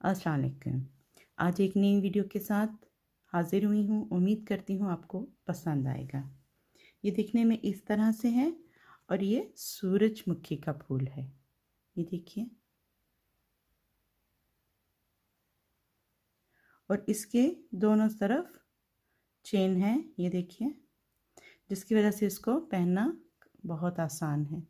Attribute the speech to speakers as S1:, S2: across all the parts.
S1: अस्सलाम वालेकुम। आज एक नई वीडियो के साथ हाज़िर हुई हूँ। उम्मीद करती हूँ आपको पसंद आएगा। ये दिखने में इस तरह से है और ये सूरजमुखी का फूल है। ये देखिए, और इसके दोनों तरफ चेन है, ये देखिए, जिसकी वजह से इसको पहनना बहुत आसान है।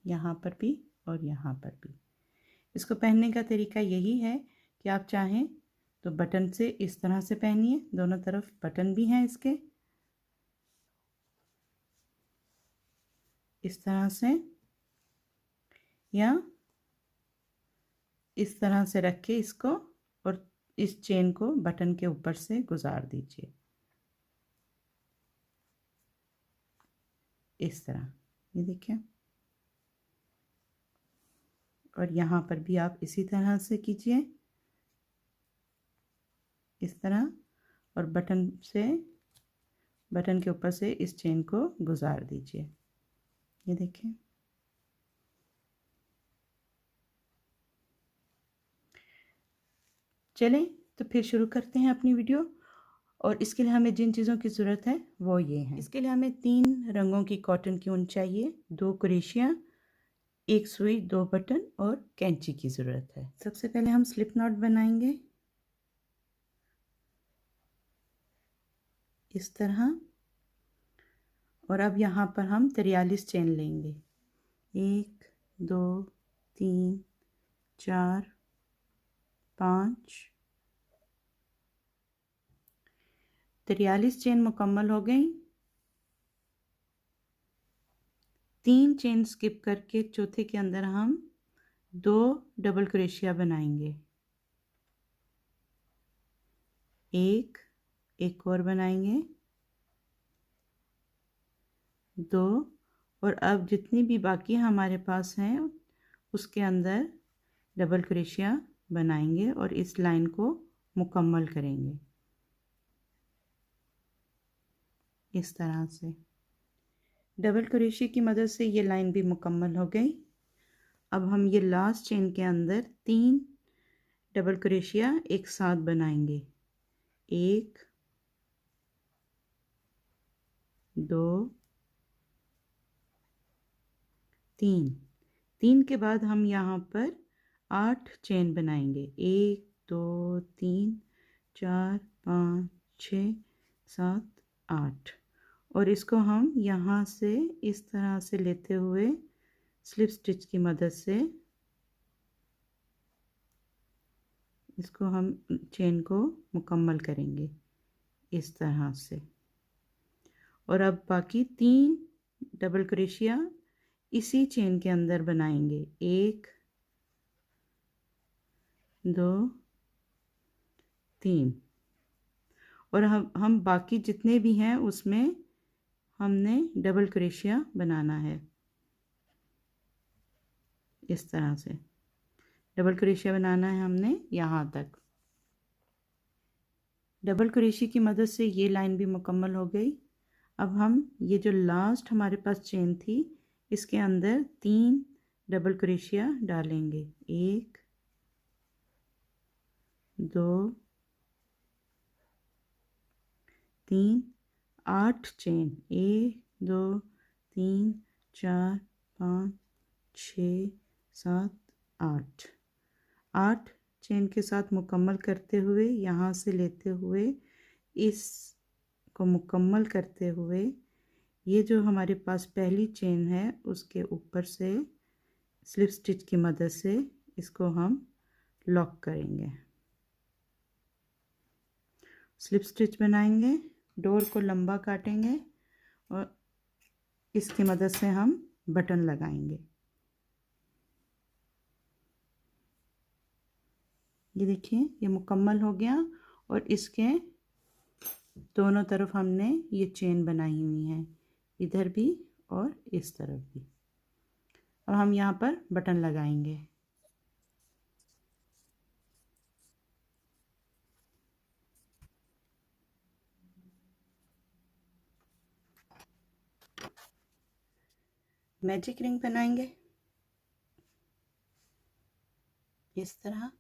S1: यहाँ पर भी और यहाँ पर भी। इसको पहनने का तरीका यही है कि आप चाहें तो बटन से इस तरह से पहनिए, दोनों तरफ बटन भी हैं इसके, इस तरह से, या इस तरह से रख के इसको और इस चेन को बटन के ऊपर से गुजार दीजिए, इस तरह। ये देखिए, और यहाँ पर भी आप इसी तरह से कीजिए, इस तरह, और बटन के ऊपर से इस चेन को गुजार दीजिए। ये देखिए, चलें तो फिर शुरू करते हैं अपनी वीडियो। और इसके लिए हमें जिन चीज़ों की ज़रूरत है वो ये हैं। इसके लिए हमें 3 रंगों की कॉटन की ऊन चाहिए, 2 क्रोशिया, 1 सुई, 2 बटन और कैंची की ज़रूरत है। सबसे पहले हम स्लिप नॉट बनाएंगे इस तरह, और अब यहाँ पर हम 43 चेन लेंगे। 1 2 3 4 5, 43 चेन मुकम्मल हो गई। 3 चेन स्किप करके चौथे के अंदर हम 2 डबल क्रोशिया बनाएंगे, एक और बनाएंगे, 2, और अब जितनी भी बाकी हमारे पास हैं उसके अंदर डबल क्रोशिया बनाएंगे और इस लाइन को मुकम्मल करेंगे इस तरह से। डबल क्रोशिया की मदद से ये लाइन भी मुकम्मल हो गई। अब हम ये लास्ट चेन के अंदर 3 डबल क्रोशिया एक साथ बनाएंगे, 1 2 3 के बाद हम यहाँ पर 8 चेन बनाएंगे, 1 2 3 4 5 6 7 8, और इसको हम यहाँ से इस तरह से लेते हुए स्लिप स्टिच की मदद से इसको हम चेन को मुकम्मल करेंगे इस तरह से। और अब बाकी 3 डबल क्रोशिया इसी चेन के अंदर बनाएंगे, 1 2 3, और हम बाकी जितने भी हैं उसमें हमने डबल क्रोशिया बनाना है इस तरह से। डबल क्रोशिया बनाना है हमने यहाँ तक। डबल क्रोशिया की मदद से ये लाइन भी मुकम्मल हो गई। अब हम ये जो लास्ट हमारे पास चेन थी इसके अंदर 3 डबल क्रोशिया डालेंगे, 1 2 3, 8 चेन, 1 2 3 4 5 6 7 8 चेन के साथ मुकम्मल करते हुए यहाँ से लेते हुए इस को मुकम्मल करते हुए ये जो हमारे पास पहली चेन है उसके ऊपर से स्लिप स्टिच की मदद से इसको हम लॉक करेंगे, स्लिप स्टिच बनाएंगे, डोर को लंबा काटेंगे और इसकी मदद से हम बटन लगाएंगे। ये देखिए, ये मुकम्मल हो गया और इसके दोनों तरफ हमने ये चेन बनाई हुई है, इधर भी और इस तरफ भी। अब हम यहाँ पर बटन लगाएंगे। मैजिक रिंग बनाएंगे, इस तरह।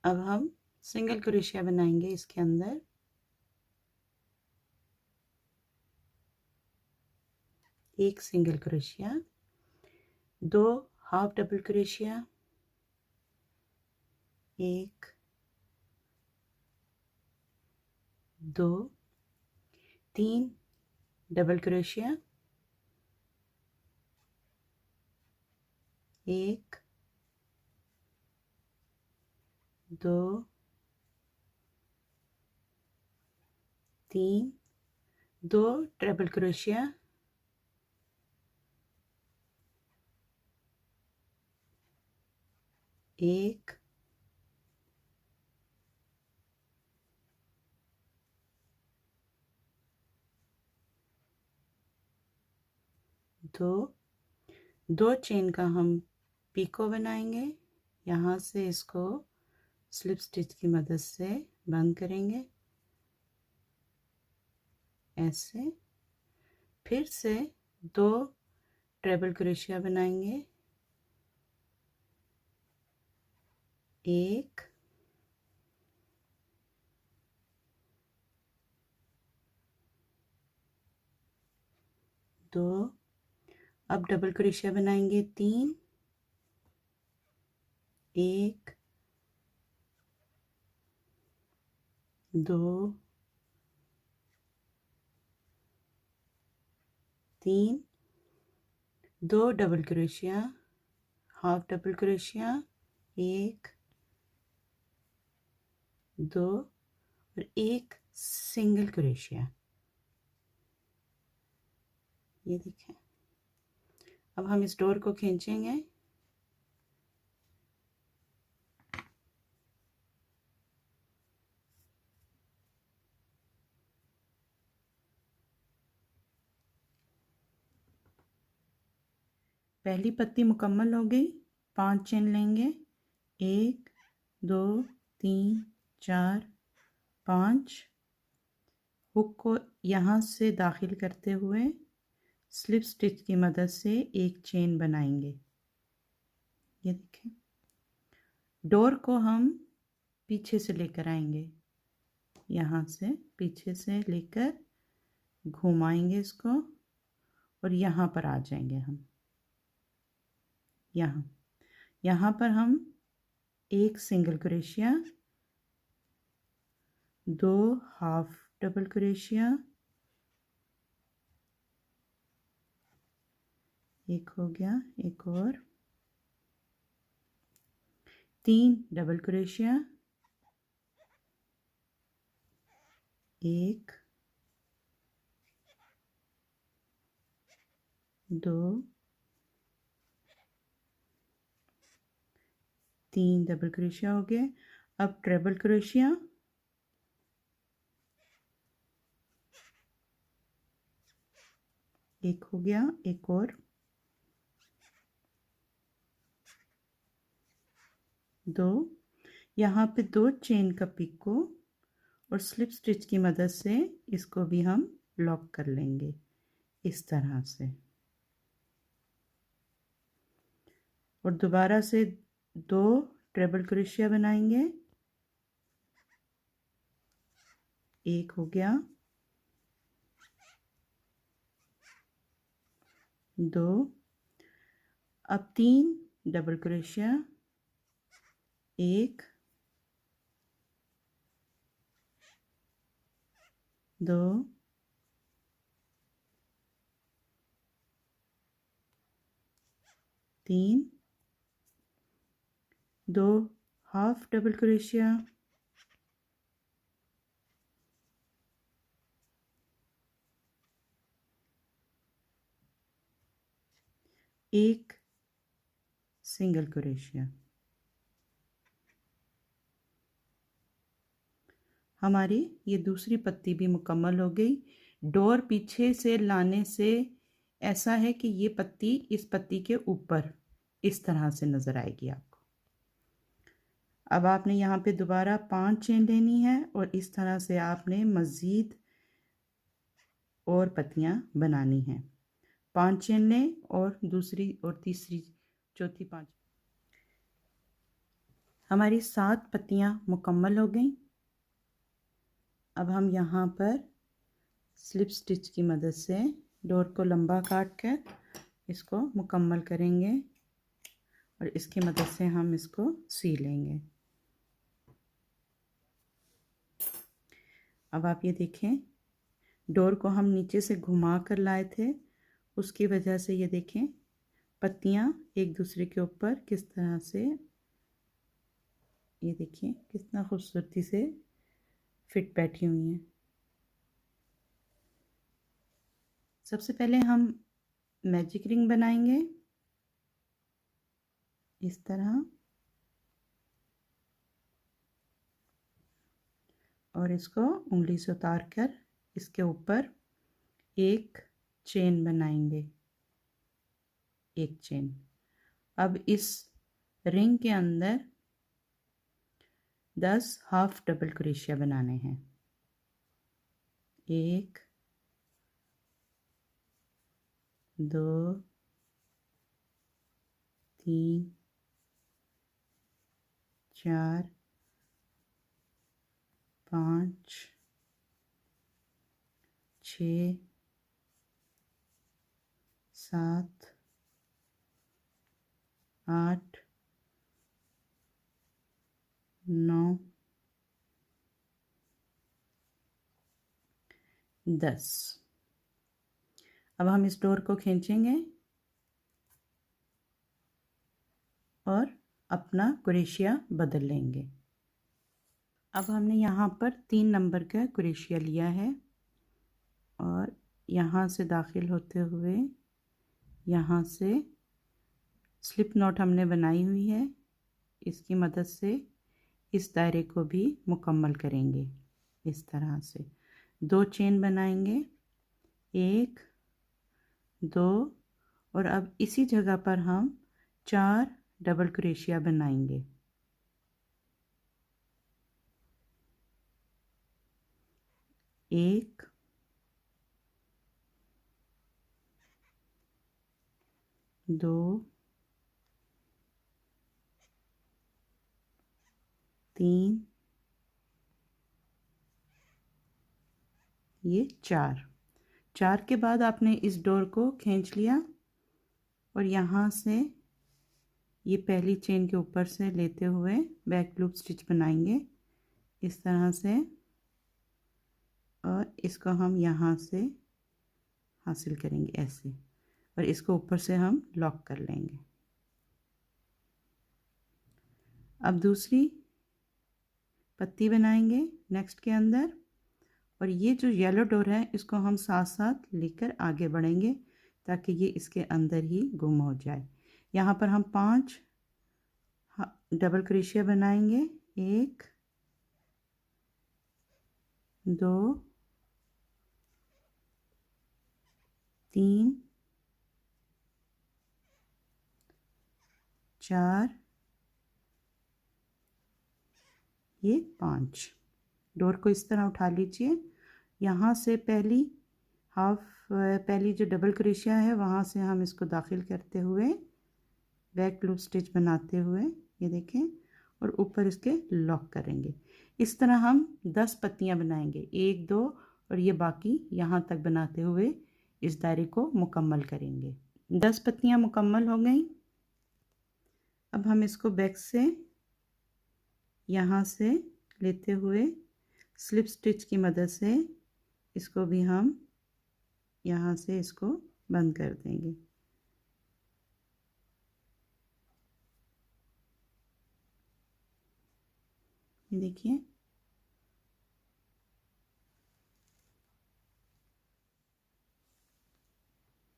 S1: अब हम सिंगल क्रोशिया बनाएंगे इसके अंदर। एक single crochet, 2 half double crochet, 1 2 3 double crochet, 1 2 3, 2 triple crochet, 1 2 chain का हम पीको बनाएंगे। यहाँ से इसको स्लिप स्टिच की मदद से बंद करेंगे ऐसे। फिर से 2 ट्रिपल क्रोशिया बनाएंगे, 1 2, अब डबल क्रोशिया बनाएंगे 3, 1 2 3, 2 double crochet, half double crochet, 1 2 और 1 सिंगल क्रोशिया। ये देखें। अब हम इस डोर को खींचेंगे, पहली पत्ती मुकम्मल हो गई। 5 चेन लेंगे, 1 2 3 4 5। हुक को यहाँ से दाखिल करते हुए स्लिप स्टिच की मदद से एक चेन बनाएंगे। ये देखें। डोर को हम पीछे से लेकर आएंगे, यहाँ से पीछे से लेकर घुमाएंगे इसको और यहाँ पर आ जाएंगे हम। यहाँ पर हम 1 single crochet, 2 half double crochet, 1 हो गया, एक और, 3 डबल क्रोशिया, 1 2 3 डबल क्रोशिया हो गए। अब ट्रिपल क्रोशिया, 1 हो गया, एक और, 2। यहाँ पे 2 चेन का पिको और स्लिप स्टिच की मदद से इसको भी हम लॉक कर लेंगे इस तरह से। और दोबारा से 2 ट्रिपल क्रोशिया बनाएंगे, 1 हो गया, 2, अब 3 double crochet, 1 2 3, 2 half double crochet, 1 single crochet. हमारी ये दूसरी पत्ती भी मुकम्मल हो गई। डोर पीछे से लाने से ऐसा है कि ये पत्ती इस पत्ती के ऊपर इस तरह से नज़र आएगी आपको। अब आपने यहाँ पे दोबारा 5 चेन लेनी है और इस तरह से आपने मज़ीद और पत्तियां बनानी हैं। 5 चेन लें और दूसरी और तीसरी चौथी 5। हमारी 7 पत्तियां मुकम्मल हो गई। अब हम यहाँ पर स्लिप स्टिच की मदद से डोर को लंबा काट कर इसको मुकम्मल करेंगे और इसकी मदद से हम इसको सी लेंगे। अब आप ये देखें, डोर को हम नीचे से घुमा कर लाए थे, उसकी वजह से ये देखें पत्तियां एक दूसरे के ऊपर किस तरह से, ये देखिए कितना खूबसूरती से फिट बैठी हुई हैं। सबसे पहले हम मैजिक रिंग बनाएंगे इस तरह, और इसको उंगली से उतार कर इसके ऊपर एक चेन बनाएंगे, एक चेन। अब इस रिंग के अंदर 10 हाफ डबल क्रोशिया बनाने हैं। 1 2 3 4 5 6 7 8 9 10। अब हम इस डोर को खींचेंगे और अपना क्रोशिया बदल लेंगे। अब हमने यहाँ पर 3 नंबर का क्रोशिया लिया है और यहाँ से दाखिल होते हुए यहाँ से स्लिप नॉट हमने बनाई हुई है, इसकी मदद से इस दायरे को भी मुकम्मल करेंगे। इस तरह से 2 चेन बनाएंगे, 1 2, और अब इसी जगह पर हम 4 डबल क्रोशिया बनाएंगे। 1 2 3, ये 4 के बाद आपने इस डोर को खींच लिया और यहाँ से ये पहली चेन के ऊपर से लेते हुए बैक लूप स्टिच बनाएंगे इस तरह से, और इसको हम यहाँ से हासिल करेंगे ऐसे, और इसको ऊपर से हम लॉक कर लेंगे। अब दूसरी पत्ती बनाएंगे नेक्स्ट के अंदर, और ये जो येलो डोर है इसको हम साथ साथ लेकर आगे बढ़ेंगे ताकि ये इसके अंदर ही गुम हो जाए। यहाँ पर हम 5 डबल क्रोशिया बनाएंगे, 1 2 3 4, ये 5। डोर को इस तरह उठा लीजिए, यहाँ से पहली जो डबल क्रोशिया है वहाँ से हम इसको दाखिल करते हुए बैक लूप स्टिच बनाते हुए ये देखें, और ऊपर इसके लॉक करेंगे। इस तरह हम 10 पत्तियां बनाएंगे, 1 2 और ये बाकी यहाँ तक बनाते हुए इस दायरे को मुकम्मल करेंगे। 10 पत्तियां मुकम्मल हो गई। अब हम इसको बैक से यहाँ से लेते हुए स्लिप स्टिच की मदद से इसको भी हम यहाँ से इसको बंद कर देंगे। ये देखिए,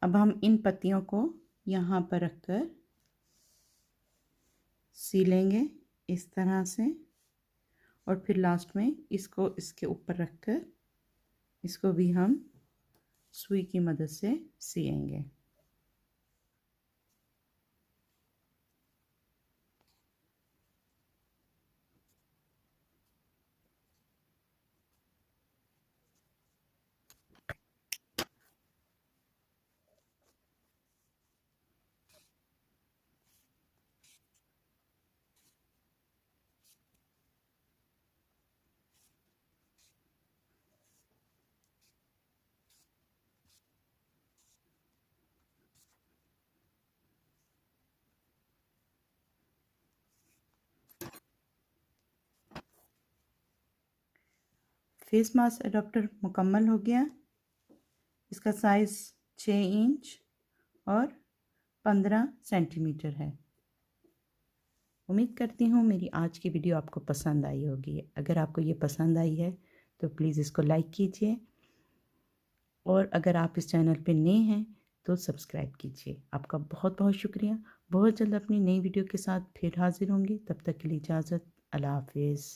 S1: अब हम इन पत्तियों को यहाँ पर रखकर सिलेंगे इस तरह से, और फिर लास्ट में इसको इसके ऊपर रखकर इसको भी हम सुई की मदद से सिएंगे। फेस मास्क अडॉप्टर मुकम्मल हो गया। इसका साइज़ 6 इंच और 15 सेंटीमीटर है। उम्मीद करती हूँ मेरी आज की वीडियो आपको पसंद आई होगी। अगर आपको ये पसंद आई है तो प्लीज़ इसको लाइक कीजिए, और अगर आप इस चैनल पे नए हैं तो सब्सक्राइब कीजिए। आपका बहुत बहुत शुक्रिया। बहुत जल्द अपनी नई वीडियो के साथ फिर हाजिर होंगी। तब तक के लिए इजाज़त। अल्लाह हाफिज़।